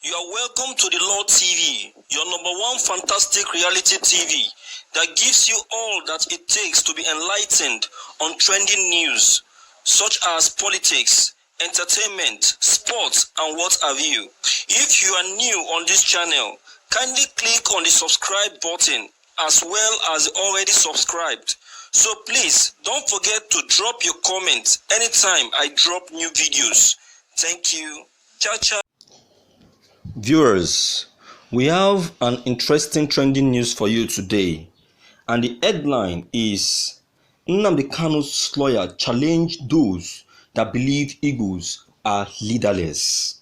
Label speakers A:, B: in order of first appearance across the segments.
A: You are welcome to the Lord TV, your number one fantastic reality TV that gives you all that it takes to be enlightened on trending news such as politics, entertainment, sports, and what have you. If you are new on this channel, kindly click on the subscribe button as well as already subscribed. So please don't forget to drop your comments anytime I drop new videos. Thank you. Ciao, ciao. Viewers, we have an interesting trending news for you today, and the headline is Nnamdi Kanu's lawyer challenged those that believe Igbos are leaderless.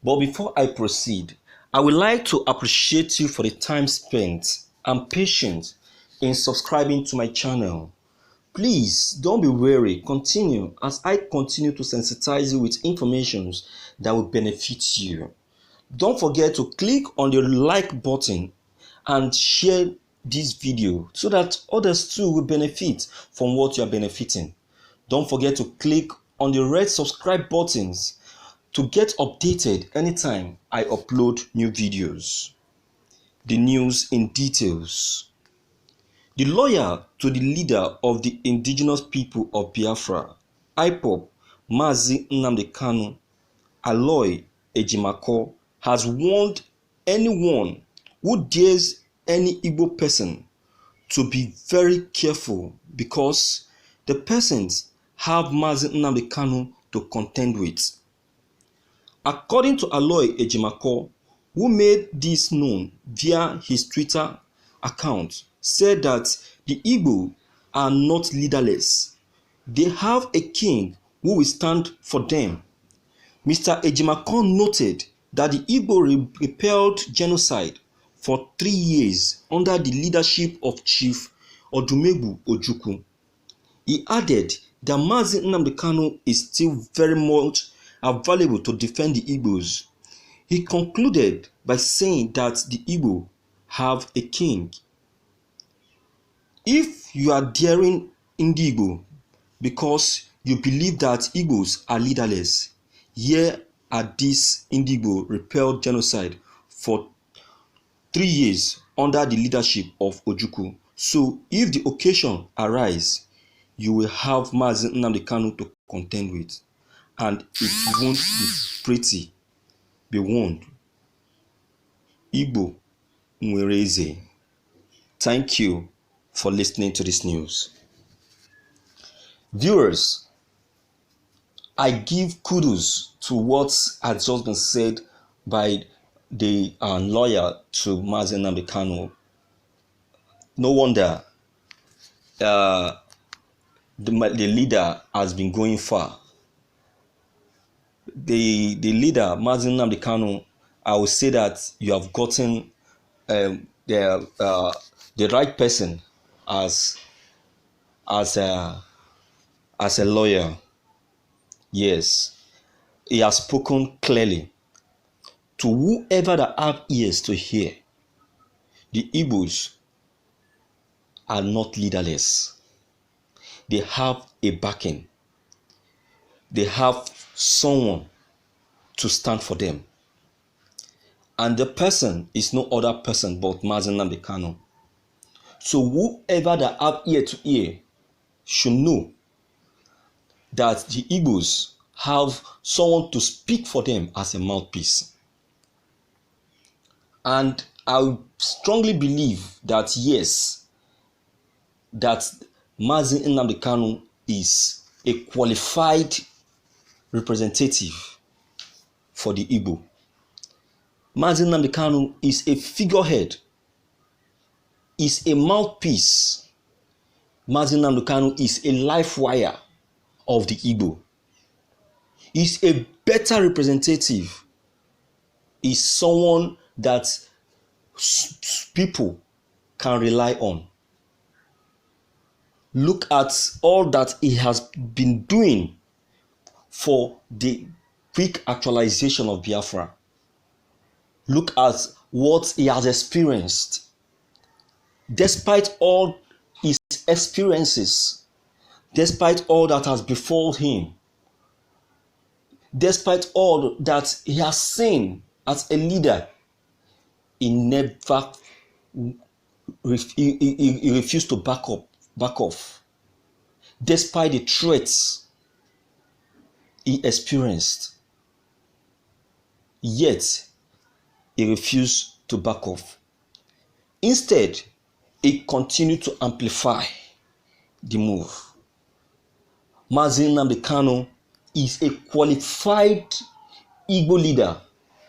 A: But before I proceed, I would like to appreciate you for the time spent and patience in subscribing to my channel. Please don't be weary, continue as I continue to sensitize you with information that will benefit you. Don't forget to click on the like button and share this video so that others too will benefit from what you are benefiting. Don't forget to click on the red subscribe buttons to get updated anytime I upload new videos. The news in details. The lawyer to the leader of the indigenous people of Biafra, IPOB, Mazi Nnamdi Kanu, Aloy Ejimakor, has warned anyone who dares any Igbo person to be very careful because the persons have Mazi Nnamdi Kanu to contend with. According to Aloy Ejimakor, who made this known via his Twitter account, said that the Igbo are not leaderless. They have a king who will stand for them. Mr. Ejimakor noted that the Igbo repelled genocide for 3 years under the leadership of Chief Odumegwu Ojukwu. He added that Mazi Nnamdi Kanu is still very much available to defend the Igbos. He concluded by saying that the Igbo have a king. If you are daring Igbo because you believe that Igbos are leaderless, here are these Igbo repelled genocide for 3 years under the leadership of Ojukwu. So if the occasion arise, you will have Mazi Nnamdi Kanu to contend with, and it won't be pretty. Be warned. Igbo Nwereze. Thank you for listening to this news. Viewers, I give kudos to what has just been said by the lawyer to Mazi Nnamdi Kanu. No wonder the leader has been going far. The leader, Mazi Nnamdi Kanu, I will say that you have gotten the right person as a lawyer. Yes, he has spoken clearly to whoever that have ears to hear. The Igbos are not leaderless. They have a backing. They have someone to stand for them. And the person is no other person but Mazi Nnamdi Kanu. So whoever that have ear to ear should know that the Igbos have someone to speak for them as a mouthpiece. And I strongly believe that yes, that Mazi Nnamdi Kanu is a qualified representative for the Igbo. Mazi Nnamdi Kanu is a figurehead, is a mouthpiece. Mazi Nnamdi Kanu is a life wire of the Igbo. Is a better representative. Is someone that people can rely on. Look at all that he has been doing for the quick actualization of Biafra. Look at what he has experienced. Despite all his experiences, despite all that has befallen him, despite all that he has seen As a leader, he never he refused to back off, despite the threats he experienced. Yet he refused to back off. Instead, he continued to amplify the move. Mazi Nnamdi Kanu is a qualified Igbo leader.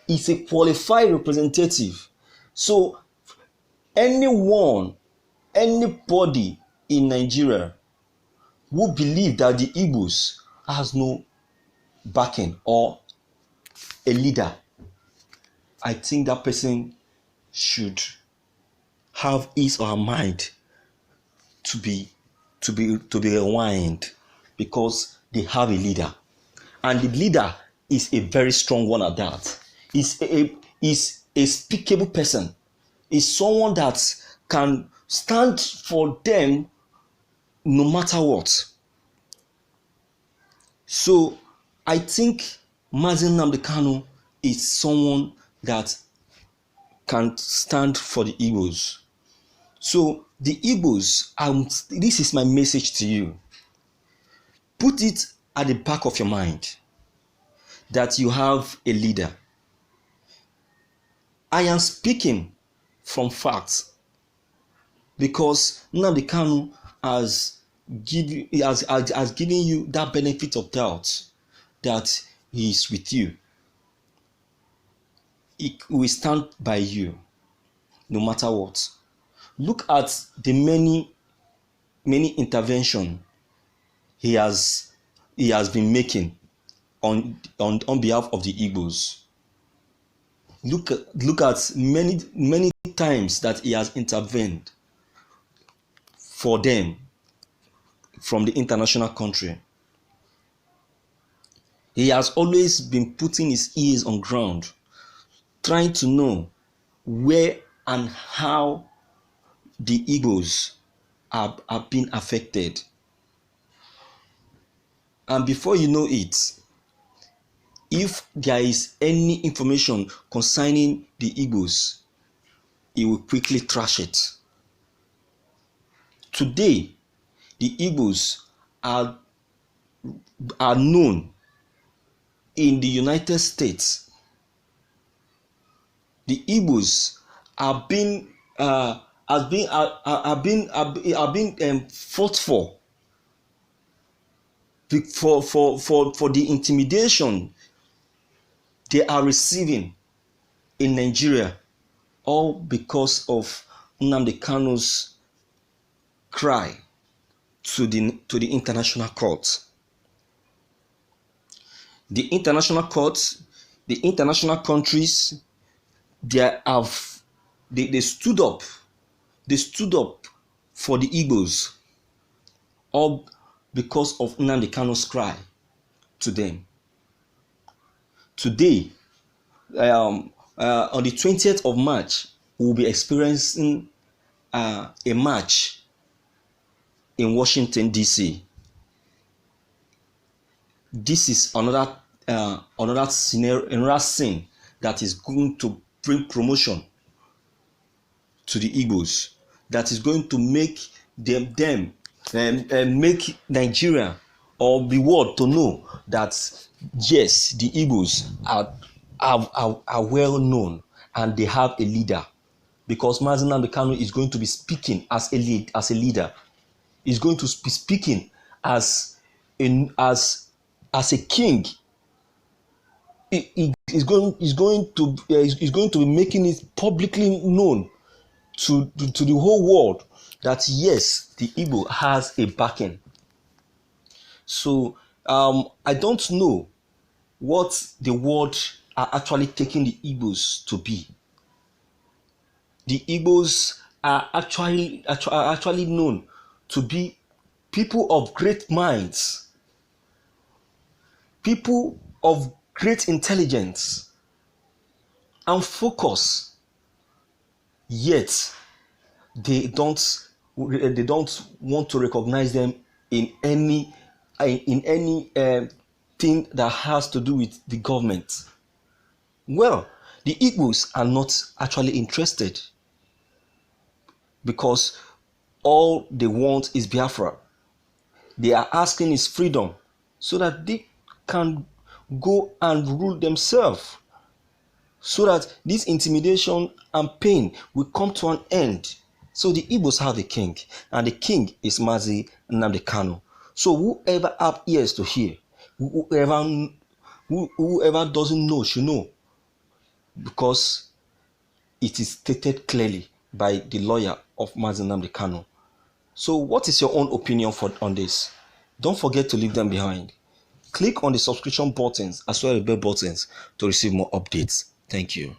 A: He's a qualified representative. So anybody in Nigeria who believe that the Igbos has no backing or a leader, I think that person should have his or her mind to be rewind, because they have a leader, and the leader is a very strong one at that. Is a speakable person. Is someone that can stand for them no matter what. So I think Mazi Nnamdi Kanu is someone that can stand for the Igbos. So the Igbos, this is my message to you. Put it at the back of your mind that you have a leader. I am speaking from facts, because Nnamdi Kanu has given you that benefit of doubt that he is with you. He will stand by you no matter what. Look at the many interventions he has been making on behalf of the Igbos. Look at many times that he has intervened for them from the international country. He has always been putting his ears on ground, trying to know where and how the Igbos are being affected. And before you know it, if there is any information concerning the Igbos, he will quickly trash it. Today, the Igbos are known in the United States. The Igbos are being fought for the intimidation they are receiving in Nigeria, all because of Nnamdi Kanu's cry to the international court. The international courts, the international countries, they stood up. They stood up for the Igbos, all because of Nnamdi Kanu's cry to them. Today, on the 20th of March, we will be experiencing a march in Washington, D.C. This is another scenario, another scene that is going to bring promotion to the Igbos, that is going to make them make Nigeria or the world to know that yes, the Igbos are well known and they have a leader, because Mazi Nnamdi Kanu is going to be speaking as a leader. He's going to be speaking as a king. He's going to be making it publicly known to the whole world that yes, the Igbo has a backing. So I don't know what the world are actually taking the Igbos to be. The Igbos are actually known to be people of great minds, people of great intelligence and focus. Yet they don't want to recognize them in any thing that has to do with the government. Well, The Igbos are not actually interested because all they want is Biafra. They are asking is freedom so that they can go and rule themselves, so that this intimidation and pain will come to an end. So the Igbos have a king, and the king is Mazi Nnamdi Kanu. So whoever have ears to hear, whoever doesn't know should know, because it is stated clearly by the lawyer of Mazi Nnamdi Kanu. So what is your own opinion on this? Don't forget to leave them behind. Click on the subscription buttons as well as the bell buttons to receive more updates. Thank you.